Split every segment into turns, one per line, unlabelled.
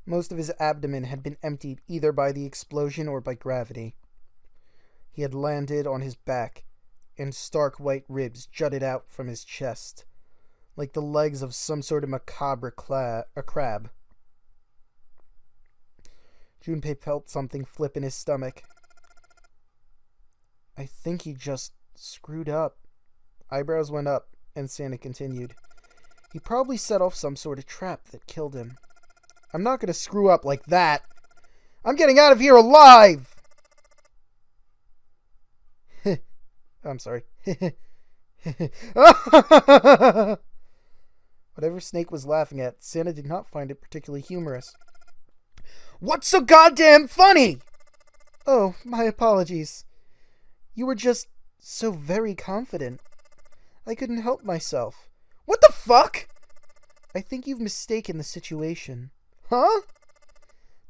Most of his abdomen had been emptied either by the explosion or by gravity. He had landed on his back, and stark white ribs jutted out from his chest, like the legs of some sort of macabre crab. Junpei felt something flip in his stomach. I think he just screwed up. Eyebrows went up, and Santa continued. He probably set off some sort of trap that killed him. I'm not going to screw up like that. I'm getting out of here alive! I'm sorry. Whatever Snake was laughing at, Santa did not find it particularly humorous. What's so goddamn funny? Oh, my apologies. You were just so very confident. I couldn't help myself. What the fuck? I think you've mistaken the situation. Huh?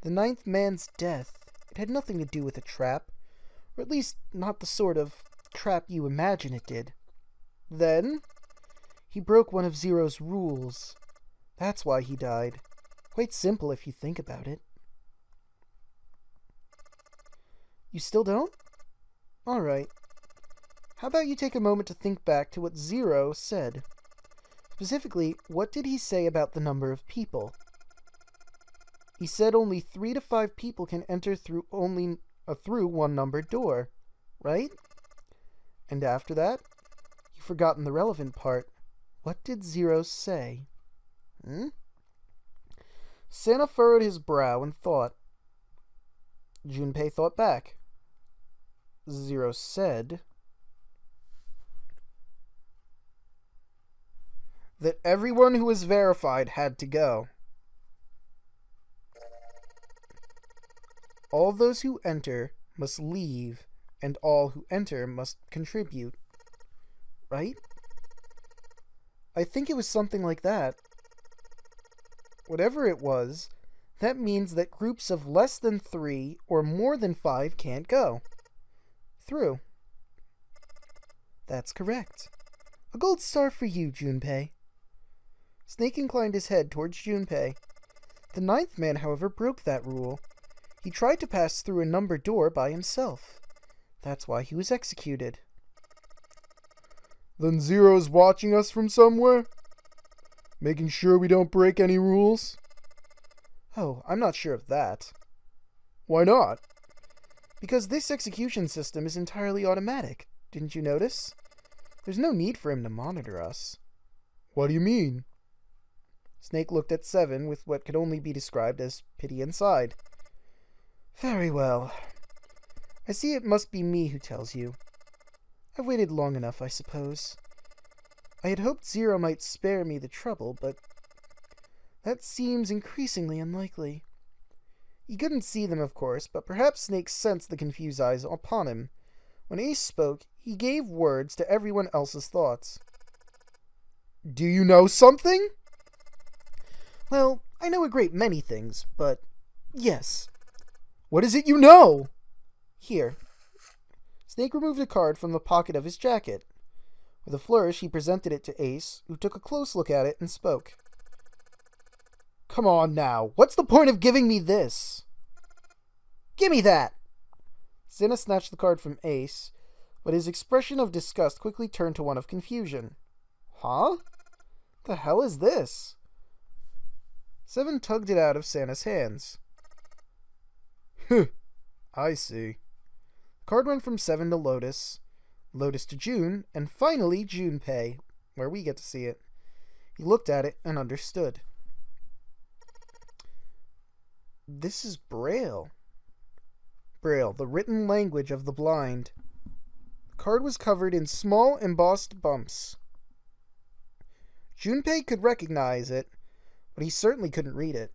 The ninth man's death. It had nothing to do with a trap. Or at least not the sort of trap you imagine it did. Then? He broke one of Zero's rules. That's why he died. Quite simple if you think about it. You still don't? Alright. How about you take a moment to think back to what Zero said? Specifically, what did he say about the number of people? He said only 3 to 5 people can enter through one numbered door, right? And after that? You've forgotten the relevant part. What did Zero say? Santa furrowed his brow and thought. Junpei thought back. Zero said that everyone who was verified had to go. All those who enter must leave, and all who enter must contribute. Right? I think it was something like that. Whatever it was, that means that groups of less than 3 or more than 5 can't go through. That's correct. A gold star for you, Junpei. Snake inclined his head towards Junpei. The ninth man, however, broke that rule. He tried to pass through a numbered door by himself. That's why he was executed. Then Zero's watching us from somewhere? Making sure we don't break any rules? Oh, I'm not sure of that. Why not? Because this execution system is entirely automatic. Didn't you notice? There's no need for him to monitor us. What do you mean? Snake looked at Seven with what could only be described as pity inside. Very well. I see it must be me who tells you. I've waited long enough, I suppose. I had hoped Zero might spare me the trouble, but that seems increasingly unlikely. He couldn't see them, of course, but perhaps Snake sensed the confused eyes upon him. When Ace spoke, he gave words to everyone else's thoughts. Do you know something? Well, I know a great many things, but yes. What is it you know? Here. Snake removed a card from the pocket of his jacket. With a flourish, he presented it to Ace, who took a close look at it and spoke. Come on now, what's the point of giving me this? Gimme that! Santa snatched the card from Ace, but his expression of disgust quickly turned to one of confusion. Huh? The hell is this? Seven tugged it out of Santa's hands. I see. The card went from Seven to Lotus, Lotus to June, and finally Junpei, where we get to see it. He looked at it and understood. This is Braille. Braille, the written language of the blind. The card was covered in small embossed bumps. Junpei could recognize it, but he certainly couldn't read it.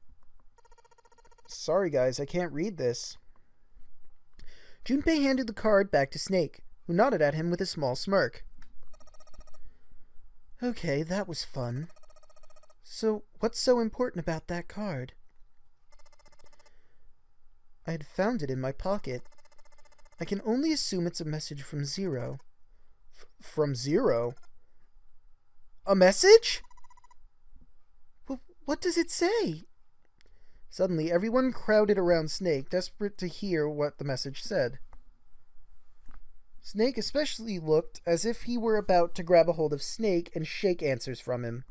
Sorry guys, I can't read this. Junpei handed the card back to Snake, who nodded at him with a small smirk. Okay, that was fun. So, what's so important about that card? I had found it in my pocket. I can only assume it's a message from Zero. From Zero? A message? What does it say? Suddenly, everyone crowded around Snake, desperate to hear what the message said. Snake especially looked as if he were about to grab a hold of Snake and shake answers from him.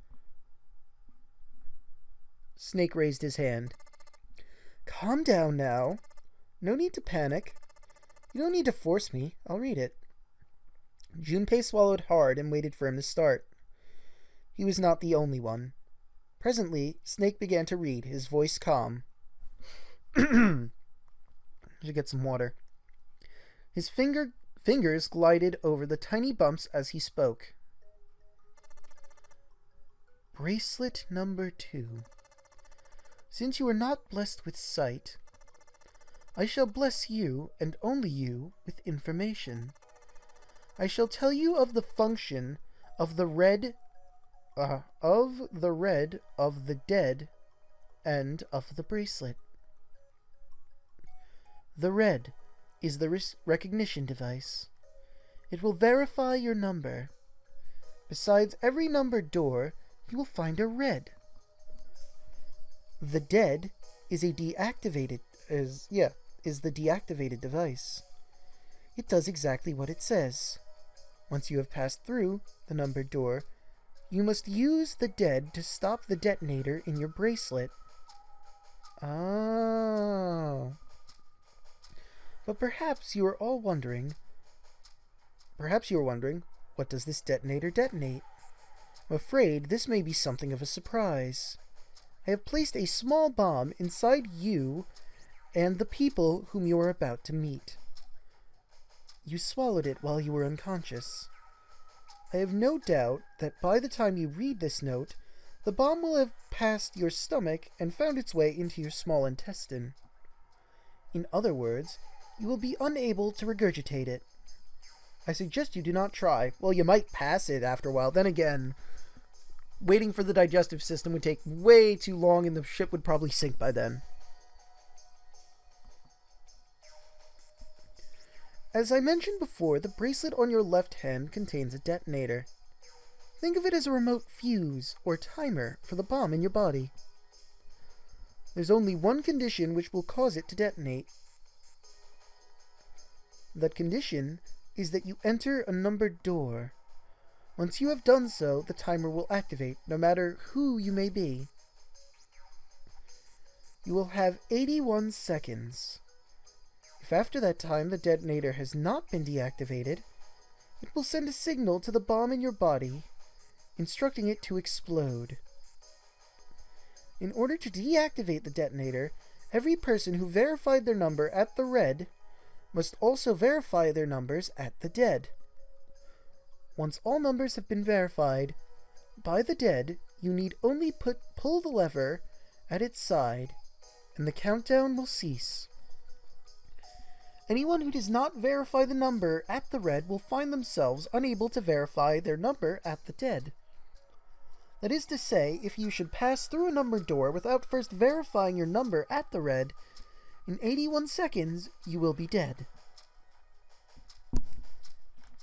Snake raised his hand. Calm down now. No need to panic. You don't need to force me. I'll read it. Junpei swallowed hard and waited for him to start. He was not the only one. Presently, Snake began to read, his voice calm. Should get some water. His fingers glided over the tiny bumps as he spoke. Bracelet number 2. Since you are not blessed with sight, I shall bless you, and only you, with information. I shall tell you of the function of the red of the dead and of the bracelet. The red is the recognition device. It will verify your number. Besides every numbered door, you will find a red. The dead is the deactivated device. It does exactly what it says. Once you have passed through the numbered door, you must use the dead to stop the detonator in your bracelet. Oh. But perhaps you are wondering, what does this detonator detonate? I'm afraid this may be something of a surprise. I have placed a small bomb inside you and the people whom you are about to meet. You swallowed it while you were unconscious. I have no doubt that by the time you read this note, the bomb will have passed your stomach and found its way into your small intestine. In other words, you will be unable to regurgitate it. I suggest you do not try. Well, you might pass it after a while. Then again, waiting for the digestive system would take way too long and the ship would probably sink by then. As I mentioned before, the bracelet on your left hand contains a detonator. Think of it as a remote fuse or timer for the bomb in your body. There's only one condition which will cause it to detonate. That condition is that you enter a numbered door. Once you have done so, the timer will activate, no matter who you may be. You will have 81 seconds. If after that time the detonator has not been deactivated, it will send a signal to the bomb in your body, instructing it to explode. In order to deactivate the detonator, every person who verified their number at the red must also verify their numbers at the dead. Once all numbers have been verified by the dead, you need only pull the lever at its side, and the countdown will cease. Anyone who does not verify the number at the red will find themselves unable to verify their number at the dead. That is to say, if you should pass through a numbered door without first verifying your number at the red, in 81 seconds you will be dead.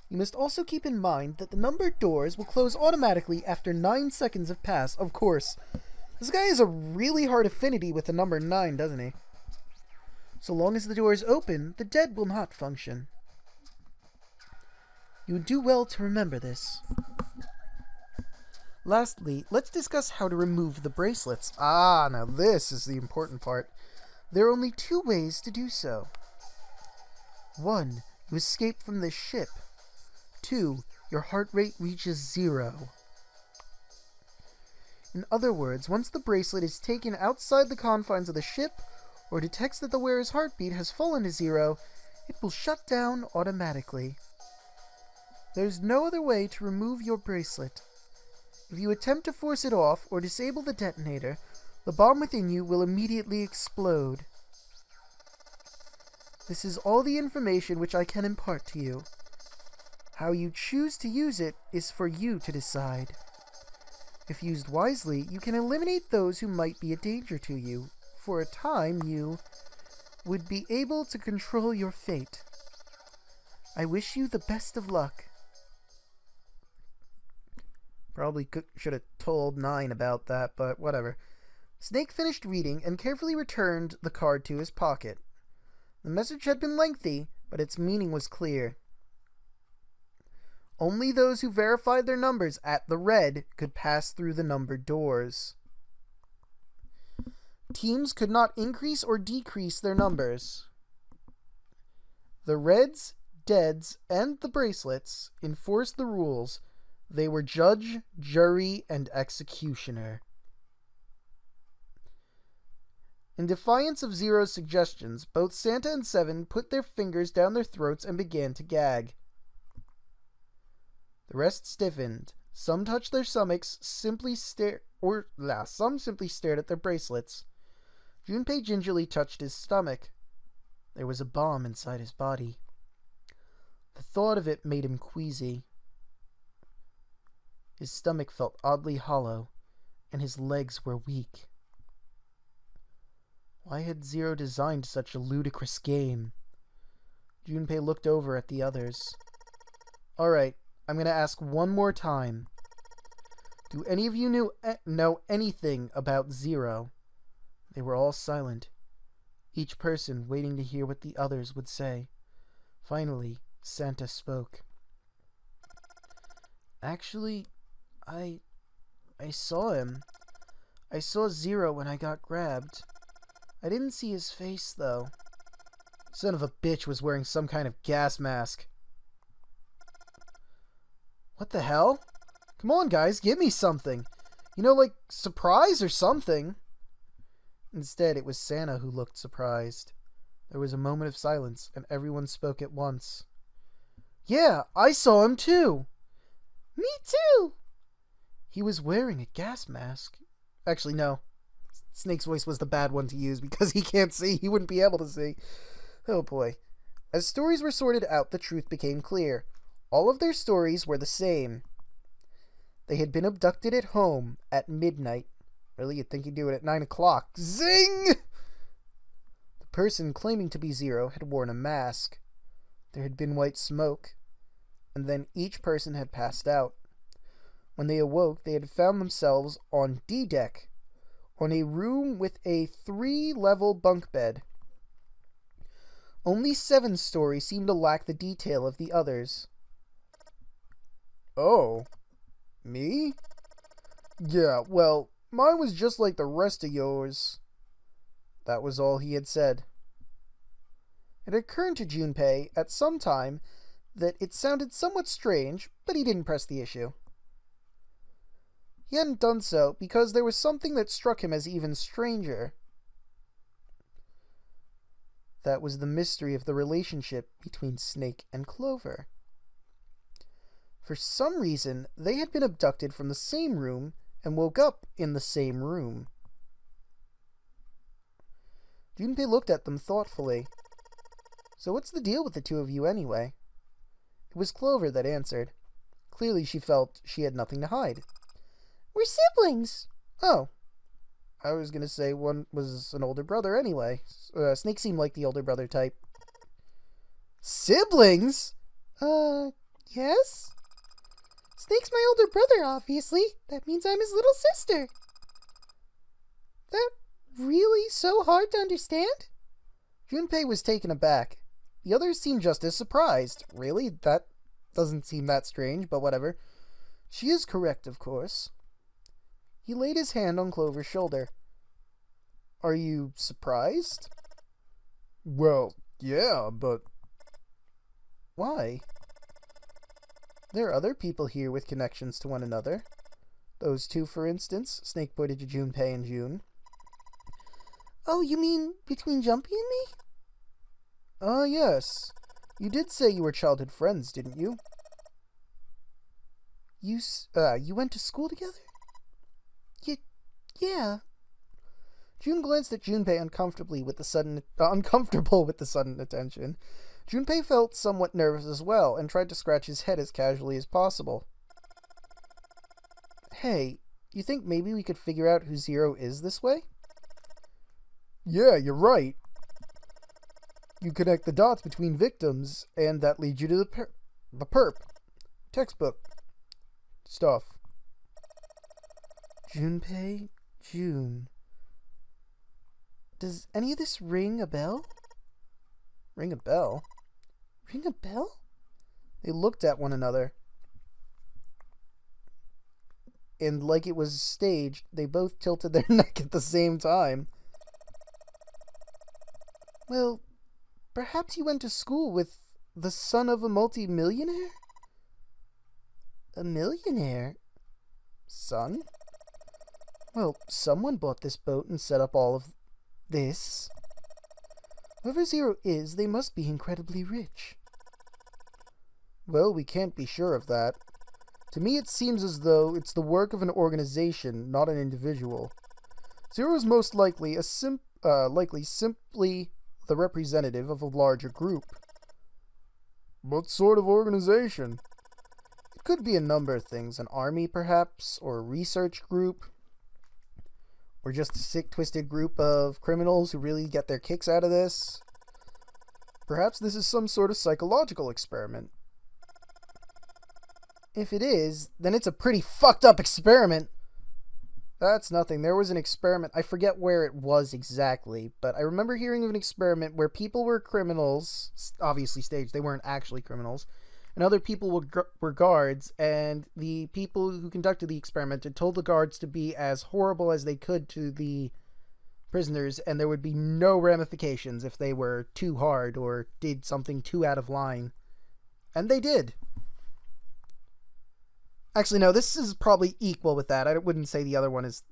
You must also keep in mind that the numbered doors will close automatically after 9 seconds have passed. Of course, this guy has a really hard affinity with the number 9, doesn't he? So long as the door is open, the dead will not function. You would do well to remember this. Lastly, let's discuss how to remove the bracelets. Now this is the important part. There are only 2 ways to do so. 1. You escape from this ship. 2. Your heart rate reaches 0. In other words, once the bracelet is taken outside the confines of the ship, or detects that the wearer's heartbeat has fallen to 0, it will shut down automatically. There's no other way to remove your bracelet. If you attempt to force it off or disable the detonator, the bomb within you will immediately explode. This is all the information which I can impart to you. How you choose to use it is for you to decide. If used wisely, you can eliminate those who might be a danger to you. For a time, you would be able to control your fate. I wish you the best of luck. Probably should have told 9 about that, but whatever. Snake finished reading and carefully returned the card to his pocket. The message had been lengthy, but its meaning was clear. Only those who verified their numbers at the red could pass through the numbered doors. Teams could not increase or decrease their numbers. The Reds, Deads, and the Bracelets enforced the rules. They were judge, jury, and executioner. In defiance of Zero's suggestions, both Santa and Seven put their fingers down their throats and began to gag. The rest stiffened. Some touched their stomachs, some simply stared at their bracelets. Junpei gingerly touched his stomach. There was a bomb inside his body. The thought of it made him queasy. His stomach felt oddly hollow, and his legs were weak. Why had Zero designed such a ludicrous game? Junpei looked over at the others. Alright, I'm going to ask one more time. Do any of you know anything about Zero? They were all silent, each person waiting to hear what the others would say. Finally, Santa spoke. Actually, I saw him. I saw Zero when I got grabbed. I didn't see his face, though. Son of a bitch was wearing some kind of gas mask. What the hell? Come on, guys, give me something. You know, like, surprise or something. Instead, it was Santa who looked surprised. There was a moment of silence, and everyone spoke at once. Yeah, I saw him too. Me too. He was wearing a gas mask. Actually, no. Snake's voice was the bad one to use because he can't see. He wouldn't be able to see. Oh boy. As stories were sorted out, the truth became clear. All of their stories were the same. They had been abducted at home at midnight. Really, you'd think he'd do it at 9 o'clock. Zing! The person claiming to be Zero had worn a mask. There had been white smoke. And then each person had passed out. When they awoke, they had found themselves on D deck, on a room with a 3-level bunk bed. Only Seven's story seemed to lack the detail of the others. Oh, me? Yeah, well, mine was just like the rest of yours. That was all he had said. It occurred to Junpei at some time that it sounded somewhat strange, but he didn't press the issue. He hadn't done so because there was something that struck him as even stranger. That was the mystery of the relationship between Snake and Clover. For some reason, they had been abducted from the same room and woke up in the same room. Junpei looked at them thoughtfully. So what's the deal with the two of you anyway? It was Clover that answered. Clearly she felt she had nothing to hide. We're siblings! Oh. I was gonna say one was an older brother anyway. Snake seemed like the older brother type. Siblings?
Yes? Snake's my older brother, obviously. That means I'm his little sister. That really so hard to understand?
Junpei was taken aback. The others seemed just as surprised. Really? That doesn't seem that strange, but whatever. She is correct, of course. He laid his hand on Clover's shoulder. Are you surprised? Well, yeah, but... Why? There are other people here with connections to one another. Those two, for instance. Snake pointed to Junpei and June.
Oh, you mean between Jumpy and me?
Yes. You did say you were childhood friends, didn't you? You went to school together?
Yeah.
June glanced at Junpei uncomfortable with the sudden attention. Junpei felt somewhat nervous as well, and tried to scratch his head as casually as possible. Hey, you think maybe we could figure out who Zero is this way? Yeah, you're right. You connect the dots between victims, and that leads you to the perp. Textbook. Stuff. Junpei, June. Does any of this ring a bell? Ring a bell?
Ring a bell?
They looked at one another. And like it was staged, they both tilted their neck at the same time. Well, perhaps you went to school with the son of a multi-millionaire? A millionaire? Son? Well, someone bought this boat and set up all of this. Whoever Zero is, they must be incredibly rich. Well, we can't be sure of that. To me, it seems as though it's the work of an organization, not an individual. Zero is most likely simply the representative of a larger group. What sort of organization? It could be a number of things. An army, perhaps, or a research group. Or just a sick, twisted group of criminals who really get their kicks out of this. Perhaps this is some sort of psychological experiment. If it is, then it's a pretty fucked up experiment. That's nothing. There was an experiment. I forget where it was exactly, but I remember hearing of an experiment where people were criminals, obviously staged, they weren't actually criminals, and other people were guards, and the people who conducted the experiment had told the guards to be as horrible as they could to the prisoners, and there would be no ramifications if they were too hard or did something too out of line. And they did. Actually, no, this is probably equal with that. I wouldn't say the other one is,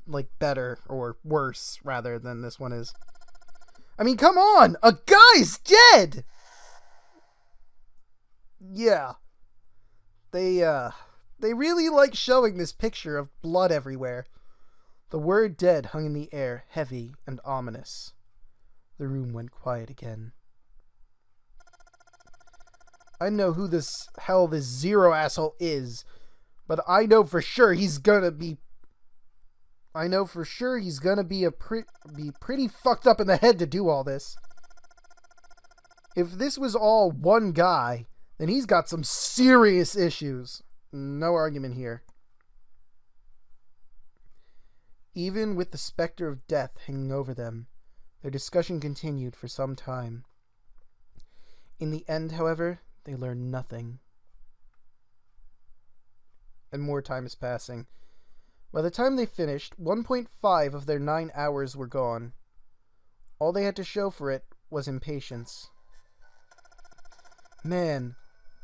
like, better or worse, rather, than this one is. I mean, come on! A guy's dead! Yeah. They really like showing this picture of blood everywhere. The word dead hung in the air, heavy and ominous. The room went quiet again. I know who this hell this Zero asshole is. But I know for sure he's gonna be... be pretty fucked up in the head to do all this. If this was all one guy, then he's got some serious issues. No argument here. Even with the specter of death hanging over them, their discussion continued for some time. In the end, however, they learned nothing. And more time is passing. By the time they finished, 1.5 of their 9 hours were gone. All they had to show for it was impatience. Man,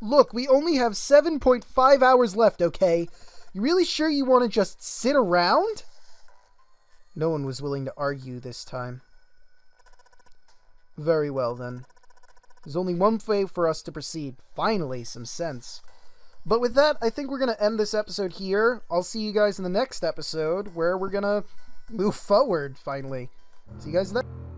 look, we only have 7.5 hours left, okay? You really sure you want to just sit around? No one was willing to argue this time. Very well, then. There's only one way for us to proceed. Finally, some sense. But with that, I think we're going to end this episode here. I'll see you guys in the next episode, where we're going to move forward, finally. See you guys then.